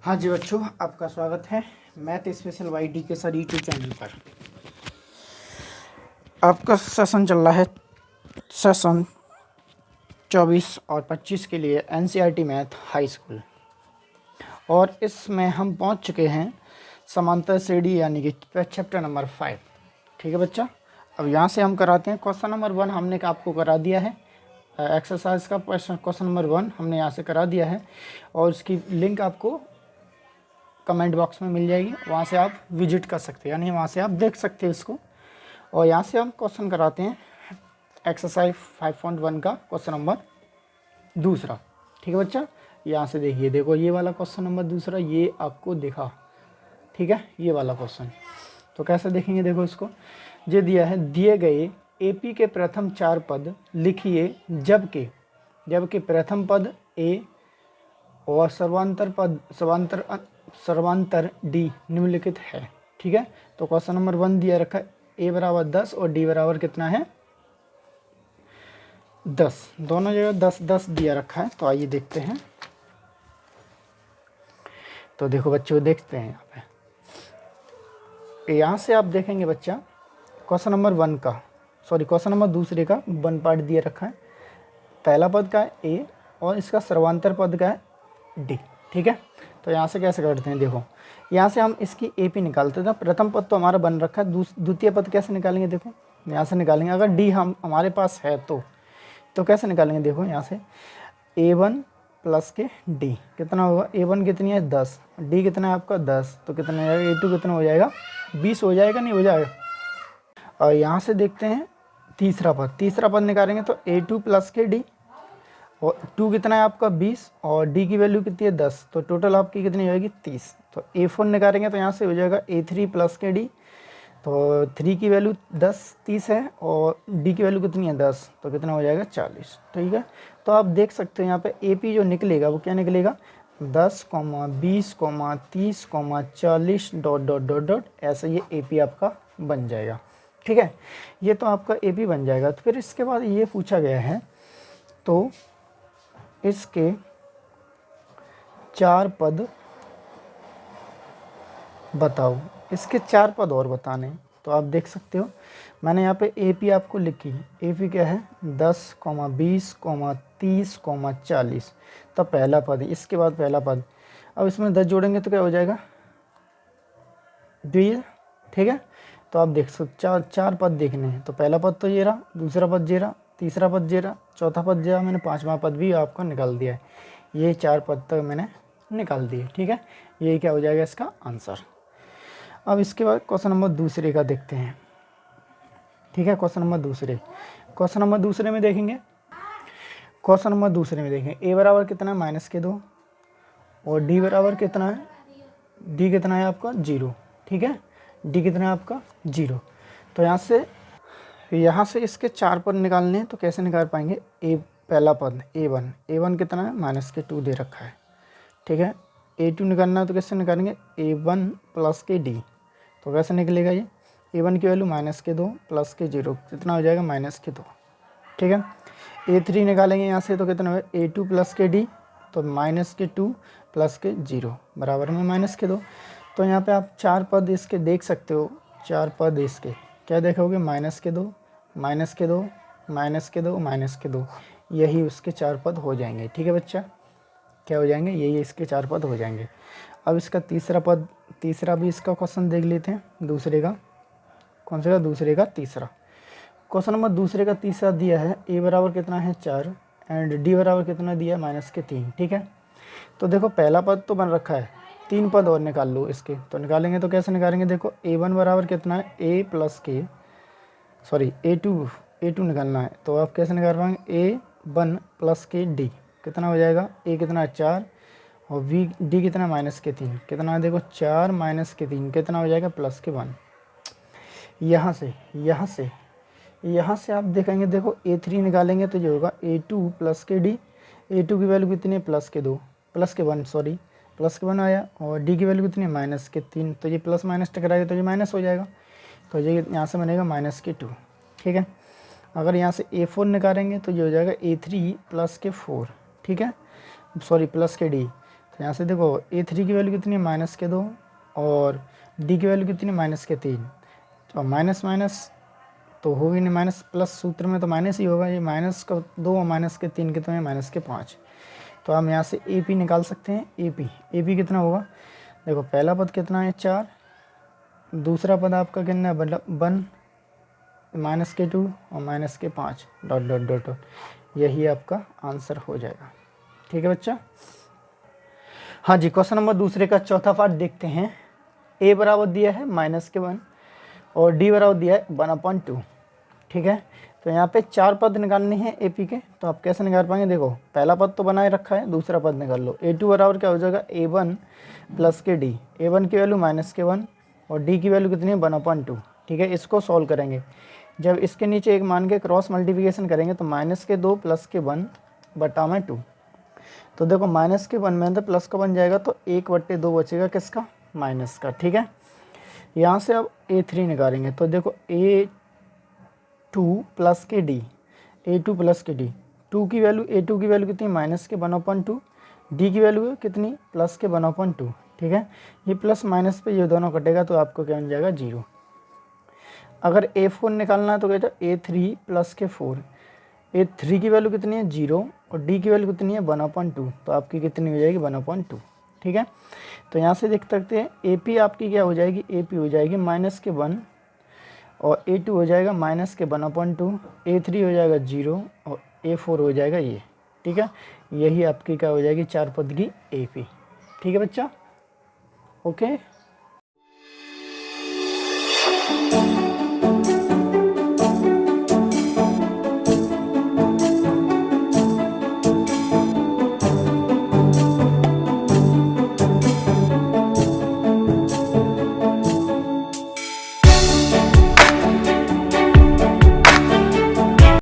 हाँ जी बच्चों, आपका स्वागत है मैथ स्पेशल वाईडी के सर यूट्यूब चैनल पर। आपका सेशन चल रहा है सेशन 24 और 25 के लिए एनसीईआरटी मैथ हाई स्कूल, और इसमें हम पहुंच चुके हैं समांतर श्रेणी यानी कि चैप्टर नंबर 5। ठीक है बच्चा, अब यहाँ से हम कराते हैं क्वेश्चन नंबर 1। हमने आपको करा दिया है एक्सरसाइज का क्वेश्चन नंबर 1 हमने यहाँ से करा दिया है, और उसकी लिंक आपको कमेंट बॉक्स में मिल जाएगी। वहाँ से आप विजिट कर सकते हैं, यानी वहाँ से आप देख सकते हैं इसको। और यहाँ से हम क्वेश्चन कराते हैं एक्सरसाइज 5.1 का क्वेश्चन नंबर 2। ठीक है बच्चा, यहाँ से देखिए, देखो ये वाला क्वेश्चन नंबर 2 ये आपको दिखा। ठीक है, ये वाला क्वेश्चन तो कैसे देखेंगे, देखो इसको। ये दिया है, दिए गए एपी के प्रथम 4 पद लिखिए जबकि प्रथम पद ए और सर्वांतर डी निम्नलिखित है। ठीक है, तो क्वेश्चन नंबर 1 दिया रखा है ए बराबर 10 और डी बराबर कितना है 10, दोनों जगह 10 10 दिया रखा है। तो आइए देखते हैं। तो देखो बच्चों, देखते हैं यहाँ पे, यहाँ से आप देखेंगे बच्चा क्वेश्चन नंबर 1 का, सॉरी क्वेश्चन नंबर 2 का 1 पार्ट दिया रखा है। पहला पद का है ए और इसका सर्वांतर पद का है डी। ठीक है, तो यहाँ से कैसे करते हैं, देखो यहाँ से हम इसकी एपी निकालते थे। प्रथम पद तो हमारा बन रखा है, द्वितीय पद कैसे निकालेंगे, देखो यहाँ से निकालेंगे। अगर डी हम हमारे पास है तो कैसे निकालेंगे, देखो यहाँ से a1 प्लस के डी कितना होगा, a1 कितनी है 10, डी कितना है आपका 10, तो कितना हो जाएगा a2 कितना हो जाएगा 20 हो जाएगा, नहीं हो जाएगा। और यहाँ से देखते हैं तीसरा पद निकालेंगे तो a2 प्लस के डी, और 2 कितना है आपका 20 और डी की वैल्यू कितनी है 10, तो टोटल आपकी कितनी होगी 30। तो a4 निकालेंगे तो यहाँ से हो जाएगा a3 प्लस के डी, तो 3 की वैल्यू 30 है और डी की वैल्यू कितनी है 10, तो कितना हो जाएगा 40। ठीक है, तो आप देख सकते हैं यहाँ पे AP जो निकलेगा वो क्या निकलेगा 10, 20, 30, 40 ... ऐसे ये AP आपका बन जाएगा। ठीक है, ये तो आपका AP बन जाएगा। तो फिर इसके बाद ये पूछा गया है, तो इसके 4 पद बताओ। इसके 4 पद और बताने, तो आप देख सकते हो मैंने यहाँ पे AP आपको लिखी। AP क्या है 10, 20, 30, 40, तो पहला पद, इसके बाद पहला पद। अब इसमें 10 जोड़ेंगे तो क्या हो जाएगा 2। ठीक है, तो आप देख सकते चार पद देखने हैं, तो पहला पद तो ये रहा, दूसरा पद ये रहा, तीसरा पद ये रहा, चौथा पद ये, मैंने 5वां पद भी आपका निकाल दिया है। ये 4 पद तक मैंने निकाल दिए। ठीक है, ये क्या हो जाएगा इसका आंसर। अब इसके बाद क्वेश्चन नंबर 2 का देखते हैं। ठीक है, क्वेश्चन नंबर दूसरे में देखेंगे। ए बराबर कितना है -2 और डी बराबर कितना है, डी कितना है आपका 0। ठीक है, डी कितना है आपका 0। तो यहाँ से इसके 4 पद निकालने हैं, तो कैसे निकाल पाएंगे। पहला पद a1 कितना है -2 दे रखा है। ठीक है, a2 निकालना है तो कैसे निकालेंगे a1 प्लस के डी, तो कैसे निकलेगा ये a1 की वैल्यू -2 प्लस के 0, कितना हो जाएगा -2। ठीक है, a3 निकालेंगे यहाँ से तो कितना होगा a2 प्लस के डी, तो -2 प्लस के 0 बराबर में -2। तो यहाँ पे आप 4 पद इसके देख सकते हो। 4 पद इसके क्या देखोगे -2, -2, यही उसके 4 पद हो जाएंगे। ठीक है बच्चा, क्या हो जाएंगे, यही इसके 4 पद हो जाएंगे। अब इसका तीसरा भी इसका क्वेश्चन देख लेते हैं। दूसरे का कौन से का, दूसरे का तीसरा क्वेश्चन नंबर दूसरे का तीसरा दिया है a बराबर कितना है 4 एंड डी बराबर कितना दिया -3। ठीक है, तो देखो पहला पद तो बन रखा है, 3 पद और निकाल लो इसके, तो निकालेंगे तो कैसे निकालेंगे, देखो a1 बराबर कितना है a2 निकालना है, तो आप कैसे निकाल पाएंगे a1 प्लस के डी कितना हो जाएगा, a कितना है 4 और डी कितना -3, कितना है देखो 4 -3 कितना हो जाएगा +1। यहाँ से आप देखेंगे, देखो a3 निकालेंगे तो जो होगा a2 प्लस के डी, a2 की वैल्यू कितनी है +1 आया, और डी की वैल्यू कितनी है -3, तो ये प्लस माइनस टकराएगा तो ये माइनस हो जाएगा, तो ये यहाँ से बनेगा -2। ठीक है, अगर यहाँ से a4 निकालेंगे तो ये हो जाएगा a3 प्लस के 4। ठीक है, प्लस के डी, तो यहाँ से देखो A3 की वैल्यू कितनी है -2 और D की वैल्यू कितनी है -3। तो माइनस माइनस तो हो ही नहीं, माइनस प्लस सूत्र में तो माइनस ही होगा, ये -2 और -3 कितने हैं -5। तो हम यहाँ से AP निकाल सकते हैं। AP कितना होगा, देखो पहला पद कितना है 4, दूसरा पद आपका कितना है 1 -2 और -5 डॉट डॉट डॉट डॉट, यही आपका आंसर हो जाएगा। ठीक है बच्चा। हाँ जी, क्वेश्चन नंबर दूसरे का चौथा पार्ट देखते हैं। A बराबर दिया है -1 और D बराबर दिया है 1/2। ठीक है, तो यहाँ पे 4 पद निकालने हैं AP के, तो आप कैसे निकाल पाएंगे, देखो पहला पद तो बनाए रखा है, दूसरा पद निकाल लो। A2 बराबर क्या हो जाएगा A1 प्लस के D। A1 की वैल्यू -1 और D की वैल्यू कितनी है 1/2। ठीक है, इसको सॉल्व करेंगे। जब इसके नीचे एक मान के क्रॉस मल्टीप्लिकेशन करेंगे तो -2 प्लस के 1 बटा में 2। तो देखो -1 में तो प्लस का बन जाएगा, तो 1/2 बचेगा किसका, माइनस का। ठीक है, यहाँ से अब A3 निकालेंगे, तो देखो A2 प्लस के D, A2 प्लस के D, A2 की वैल्यू कितनी -1/2, D की वैल्यू कितनी प्लस के 1/2। ठीक है, ये प्लस माइनस पे ये दोनों कटेगा तो आपको क्या बन जाएगा 0। अगर A4 निकालना है तो कहते हैं A3 प्लस के 4। A3 की वैल्यू कितनी है 0 और D की वैल्यू कितनी है 1/2, तो आपकी कितनी हो जाएगी 1/2। ठीक है, तो यहाँ से देख सकते हैं AP आपकी क्या हो जाएगी, AP हो जाएगी -1 और A2 हो जाएगा -1/2, A3 हो जाएगा 0 और A4 हो जाएगा ये। ठीक है, यही आपकी क्या हो जाएगी 4 पद की AP। ठीक है बच्चा, ओके।